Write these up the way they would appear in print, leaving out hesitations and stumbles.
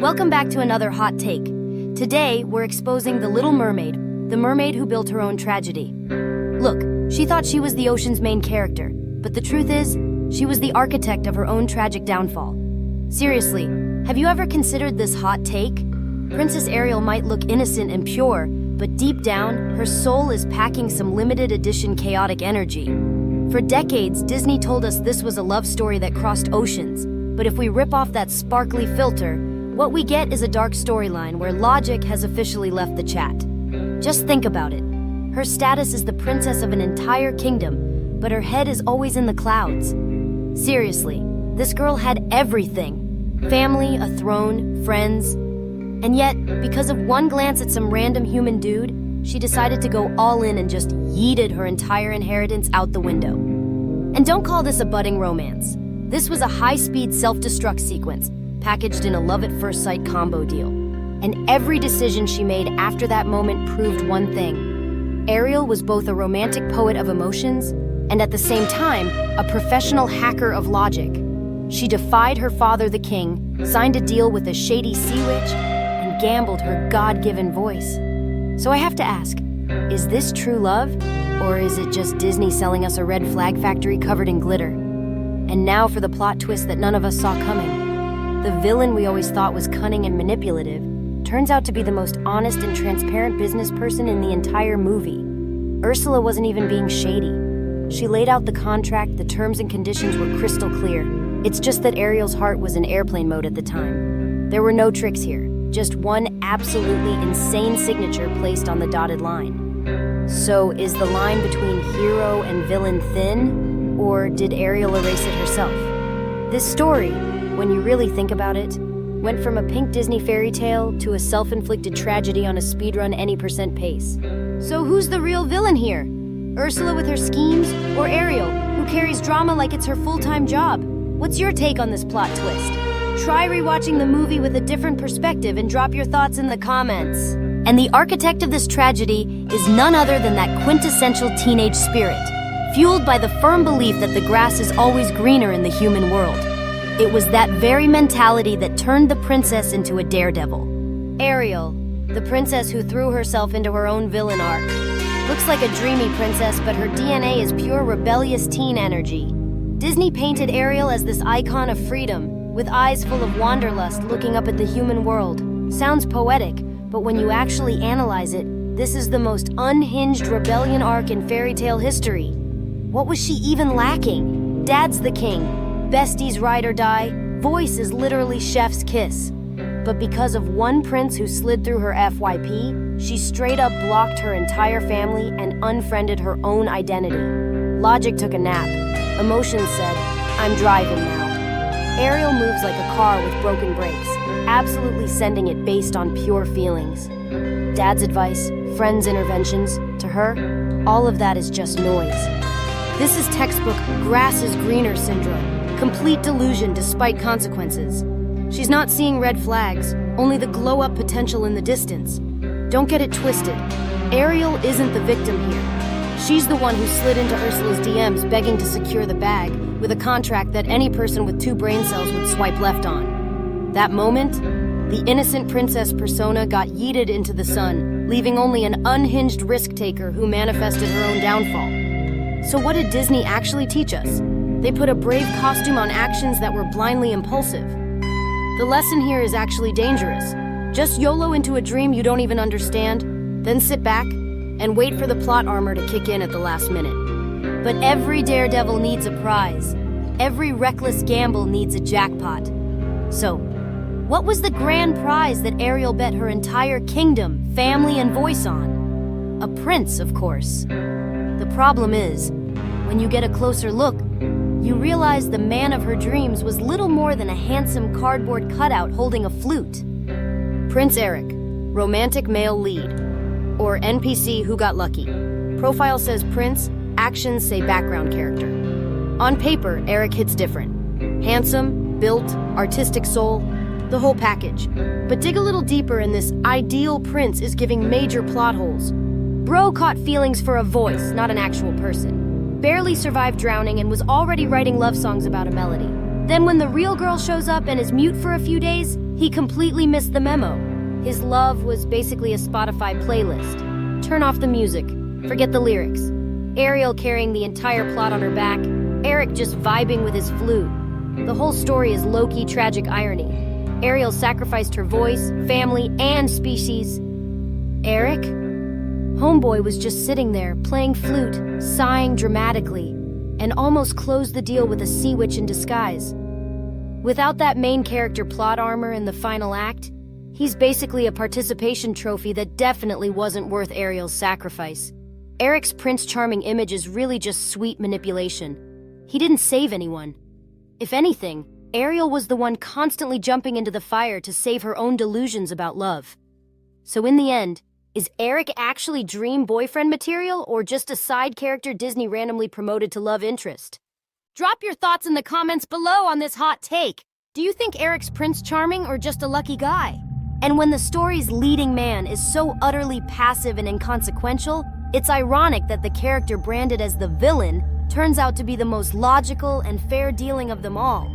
Welcome back to another hot take. Today, we're exposing the Little Mermaid, the mermaid who built her own tragedy. Look, she thought she was the ocean's main character, but the truth is, she was the architect of her own tragic downfall. Seriously, have you ever considered this hot take? Princess Ariel might look innocent and pure, but deep down, her soul is packing some limited edition chaotic energy. For decades, Disney told us this was a love story that crossed oceans, but if we rip off that sparkly filter, what we get is a dark storyline where logic has officially left the chat. Just think about it. Her status is the princess of an entire kingdom, but her head is always in the clouds. Seriously, this girl had everything. Family, a throne, friends. And yet, because of one glance at some random human dude, she decided to go all in and just yeeted her entire inheritance out the window. And don't call this a budding romance. This was a high-speed self-destruct sequence, packaged in a love-at-first-sight combo deal. And every decision she made after that moment proved one thing. Ariel was both a romantic poet of emotions and at the same time, a professional hacker of logic. She defied her father, the king, signed a deal with a shady sea witch, and gambled her God-given voice. So I have to ask, is this true love? Or is it just Disney selling us a red flag factory covered in glitter? And now for the plot twist that none of us saw coming. The villain we always thought was cunning and manipulative turns out to be the most honest and transparent business person in the entire movie. Ursula wasn't even being shady. She laid out the contract, the terms and conditions were crystal clear. It's just that Ariel's heart was in airplane mode at the time. There were no tricks here, just one absolutely insane signature placed on the dotted line. So is the line between hero and villain thin, or did Ariel erase it herself? This story, when you really think about it, went from a pink Disney fairy tale to a self-inflicted tragedy on a speedrun any % pace. So who's the real villain here? Ursula with her schemes, or Ariel, who carries drama like it's her full-time job? What's your take on this plot twist? Try rewatching the movie with a different perspective and drop your thoughts in the comments. And the architect of this tragedy is none other than that quintessential teenage spirit, fueled by the firm belief that the grass is always greener in the human world. It was that very mentality that turned the princess into a daredevil. Ariel, the princess who threw herself into her own villain arc. Looks like a dreamy princess, but her DNA is pure rebellious teen energy. Disney painted Ariel as this icon of freedom, with eyes full of wanderlust looking up at the human world. Sounds poetic, but when you actually analyze it, this is the most unhinged rebellion arc in fairy tale history. What was she even lacking? Dad's the king. Bestie's ride or die, voice is literally chef's kiss. But because of one prince who slid through her FYP, she straight up blocked her entire family and unfriended her own identity. Logic took a nap. Emotions said, I'm driving now. Ariel moves like a car with broken brakes, absolutely sending it based on pure feelings. Dad's advice, friends' interventions, to her, all of that is just noise. This is textbook grass is greener syndrome. Complete delusion despite consequences. She's not seeing red flags, only the glow-up potential in the distance. Don't get it twisted. Ariel isn't the victim here. She's the one who slid into Ursula's DMs begging to secure the bag with a contract that any person with 2 brain cells would swipe left on. That moment, the innocent princess persona got yeeted into the sun, leaving only an unhinged risk-taker who manifested her own downfall. So what did Disney actually teach us? They put a brave costume on actions that were blindly impulsive. The lesson here is actually dangerous. Just YOLO into a dream you don't even understand, then sit back and wait for the plot armor to kick in at the last minute. But every daredevil needs a prize. Every reckless gamble needs a jackpot. So, what was the grand prize that Ariel bet her entire kingdom, family, and voice on? A prince, of course. The problem is, when you get a closer look, you realize the man of her dreams was little more than a handsome cardboard cutout holding a flute. Prince Eric, romantic male lead, or NPC who got lucky. Profile says prince, actions say background character. On paper, Eric hits different. Handsome, built, artistic soul, the whole package. But dig a little deeper and this ideal prince is giving major plot holes. Bro caught feelings for a voice, not an actual person. Barely survived drowning and was already writing love songs about a melody. Then when the real girl shows up and is mute for a few days, He completely missed the memo. His love was basically a Spotify playlist. Turn off the music. Forget the lyrics. Ariel carrying the entire plot on her back. Eric just vibing with his flute. The whole story is low-key tragic irony. Ariel sacrificed her voice, family, and species. Eric? Homeboy was just sitting there, playing flute, sighing dramatically, and almost closed the deal with a sea witch in disguise. Without that main character plot armor in the final act, he's basically a participation trophy that definitely wasn't worth Ariel's sacrifice. Eric's Prince Charming image is really just sweet manipulation. He didn't save anyone. If anything, Ariel was the one constantly jumping into the fire to save her own delusions about love. So in the end, is Eric actually dream boyfriend material or just a side character Disney randomly promoted to love interest? Drop your thoughts in the comments below on this hot take. Do you think Eric's Prince Charming or just a lucky guy? And when the story's leading man is so utterly passive and inconsequential, it's ironic that the character branded as the villain turns out to be the most logical and fair dealing of them all.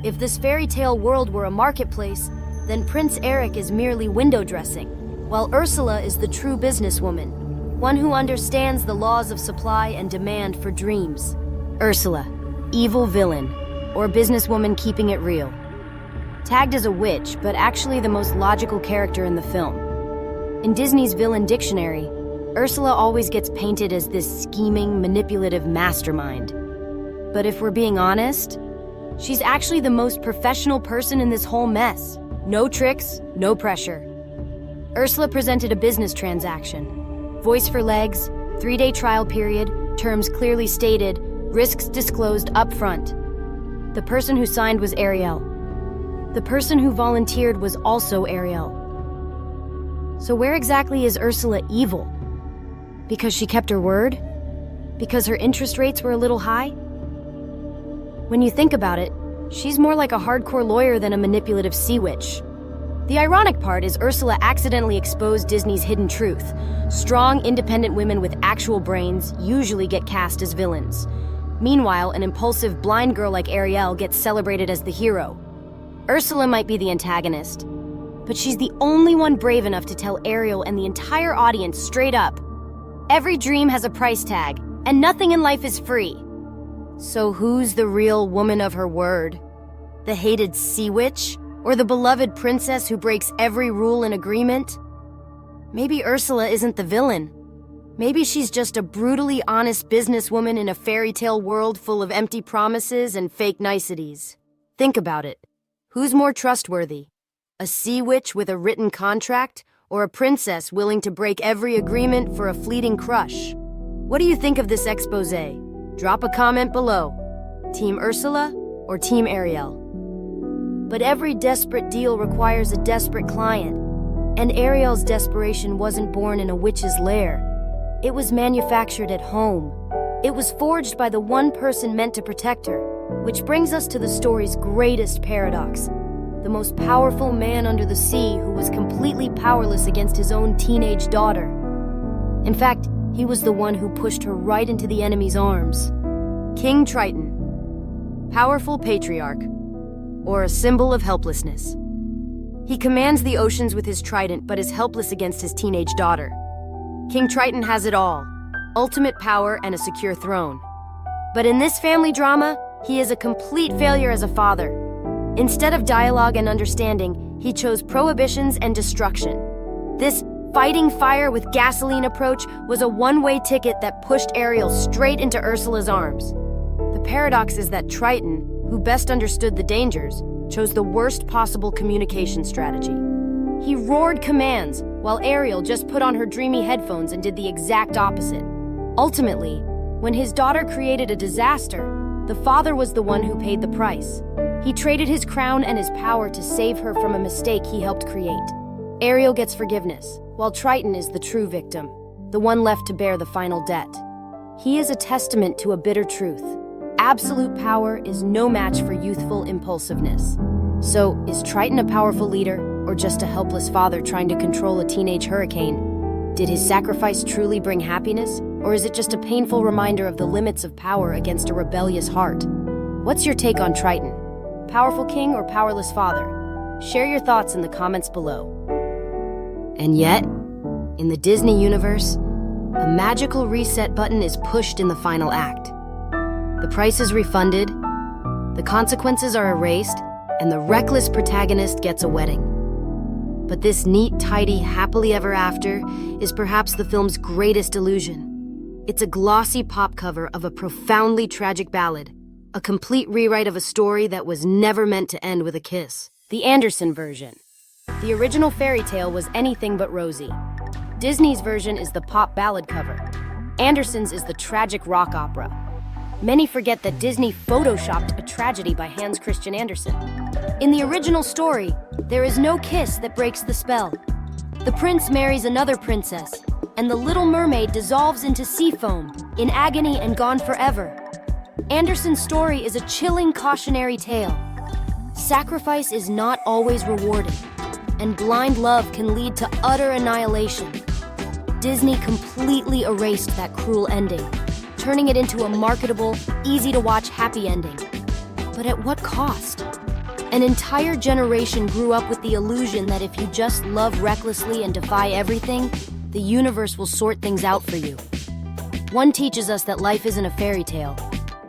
If this fairy tale world were a marketplace, then Prince Eric is merely window dressing, while Ursula is the true businesswoman, one who understands the laws of supply and demand for dreams. Ursula, evil villain, or businesswoman keeping it real. Tagged as a witch, but actually the most logical character in the film. In Disney's villain dictionary, Ursula always gets painted as this scheming, manipulative mastermind. But if we're being honest, she's actually the most professional person in this whole mess. No tricks, no pressure. Ursula presented a business transaction. Voice for legs, 3-day trial period, terms clearly stated, risks disclosed upfront. The person who signed was Ariel. The person who volunteered was also Ariel. So where exactly is Ursula evil? Because she kept her word? Because her interest rates were a little high? When you think about it, she's more like a hardcore lawyer than a manipulative sea witch. The ironic part is Ursula accidentally exposed Disney's hidden truth. Strong, independent women with actual brains usually get cast as villains. Meanwhile, an impulsive, blind girl like Ariel gets celebrated as the hero. Ursula might be the antagonist, but she's the only one brave enough to tell Ariel and the entire audience straight up, every dream has a price tag, and nothing in life is free. So who's the real woman of her word? The hated sea witch? Or the beloved princess who breaks every rule and agreement? Maybe Ursula isn't the villain. Maybe she's just a brutally honest businesswoman in a fairy tale world full of empty promises and fake niceties. Think about it. Who's more trustworthy? A sea witch with a written contract, or a princess willing to break every agreement for a fleeting crush? What do you think of this expose? Drop a comment below. Team Ursula or Team Ariel? But every desperate deal requires a desperate client, and Ariel's desperation wasn't born in a witch's lair. It was manufactured at home. It was forged by the one person meant to protect her, which brings us to the story's greatest paradox. The most powerful man under the sea who was completely powerless against his own teenage daughter. In fact, he was the one who pushed her right into the enemy's arms. King Triton, powerful patriarch, or a symbol of helplessness. He commands the oceans with his trident, but is helpless against his teenage daughter. King Triton has it all, ultimate power and a secure throne. But in this family drama, he is a complete failure as a father. Instead of dialogue and understanding, he chose prohibitions and destruction. This fighting fire with gasoline approach was a one-way ticket that pushed Ariel straight into Ursula's arms. The paradox is that Triton, who best understood the dangers, chose the worst possible communication strategy. He roared commands, while Ariel just put on her dreamy headphones and did the exact opposite. Ultimately, when his daughter created a disaster, the father was the one who paid the price. He traded his crown and his power to save her from a mistake he helped create. Ariel gets forgiveness, while Triton is the true victim, the one left to bear the final debt. He is a testament to a bitter truth. Absolute power is no match for youthful impulsiveness. So, is Triton a powerful leader, or just a helpless father trying to control a teenage hurricane? Did his sacrifice truly bring happiness, or is it just a painful reminder of the limits of power against a rebellious heart? What's your take on Triton? Powerful king or powerless father? Share your thoughts in the comments below. And yet, in the Disney universe, a magical reset button is pushed in the final act. The price is refunded, the consequences are erased, and the reckless protagonist gets a wedding. But this neat, tidy, happily ever after is perhaps the film's greatest illusion. It's a glossy pop cover of a profoundly tragic ballad, a complete rewrite of a story that was never meant to end with a kiss. The Andersen version. The original fairy tale was anything but rosy. Disney's version is the pop ballad cover. Andersen's is the tragic rock opera. Many forget that Disney photoshopped a tragedy by Hans Christian Andersen. In the original story, there is no kiss that breaks the spell. The prince marries another princess, and the Little Mermaid dissolves into sea foam, in agony and gone forever. Andersen's story is a chilling cautionary tale. Sacrifice is not always rewarded, and blind love can lead to utter annihilation. Disney completely erased that cruel ending, turning it into a marketable, easy-to-watch happy ending. But at what cost? An entire generation grew up with the illusion that if you just love recklessly and defy everything, the universe will sort things out for you. One teaches us that life isn't a fairy tale.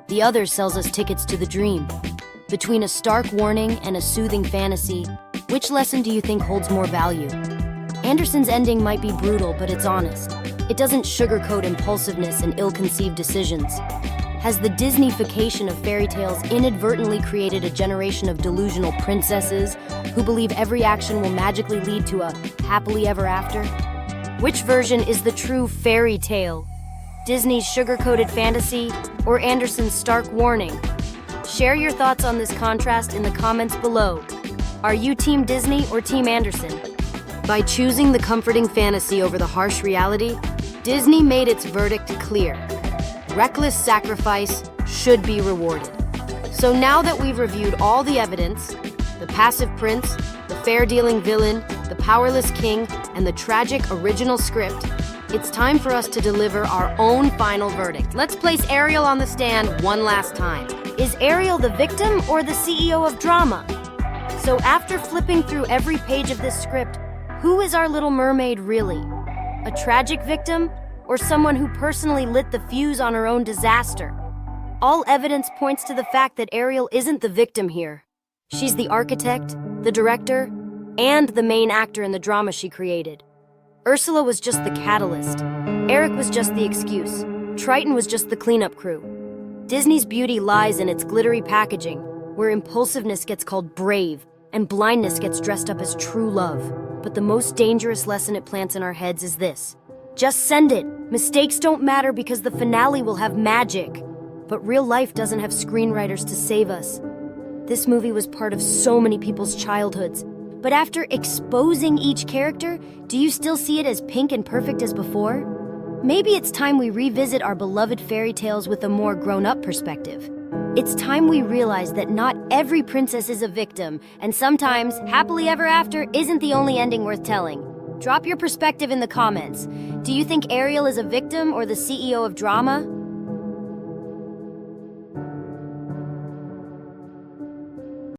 The other sells us tickets to the dream. Between a stark warning and a soothing fantasy, which lesson do you think holds more value? Andersen's ending might be brutal, but it's honest. It doesn't sugarcoat impulsiveness and ill-conceived decisions. Has the Disneyfication of fairy tales inadvertently created a generation of delusional princesses who believe every action will magically lead to a happily ever after? Which version is the true fairy tale? Disney's sugar-coated fantasy or Andersen's stark warning? Share your thoughts on this contrast in the comments below. Are you Team Disney or Team Andersen? By choosing the comforting fantasy over the harsh reality, Disney made its verdict clear. Reckless sacrifice should be rewarded. So now that we've reviewed all the evidence, the passive prince, the fair-dealing villain, the powerless king, and the tragic original script, it's time for us to deliver our own final verdict. Let's place Ariel on the stand one last time. Is Ariel the victim or the CEO of drama? So after flipping through every page of this script, who is our Little Mermaid really? A tragic victim or someone who personally lit the fuse on her own disaster? All evidence points to the fact that Ariel isn't the victim here. She's the architect, the director, and the main actor in the drama she created. Ursula was just the catalyst. Eric was just the excuse. Triton was just the cleanup crew. Disney's beauty lies in its glittery packaging, where impulsiveness gets called brave and blindness gets dressed up as true love. But the most dangerous lesson it plants in our heads is this. Just send it. Mistakes don't matter because the finale will have magic. But real life doesn't have screenwriters to save us. This movie was part of so many people's childhoods. But after exposing each character, do you still see it as pink and perfect as before? Maybe it's time we revisit our beloved fairy tales with a more grown-up perspective. It's time we realize that not every princess is a victim, and sometimes happily ever after isn't the only ending worth telling. Drop your perspective in the comments. Do you think Ariel is a victim or the CEO of drama?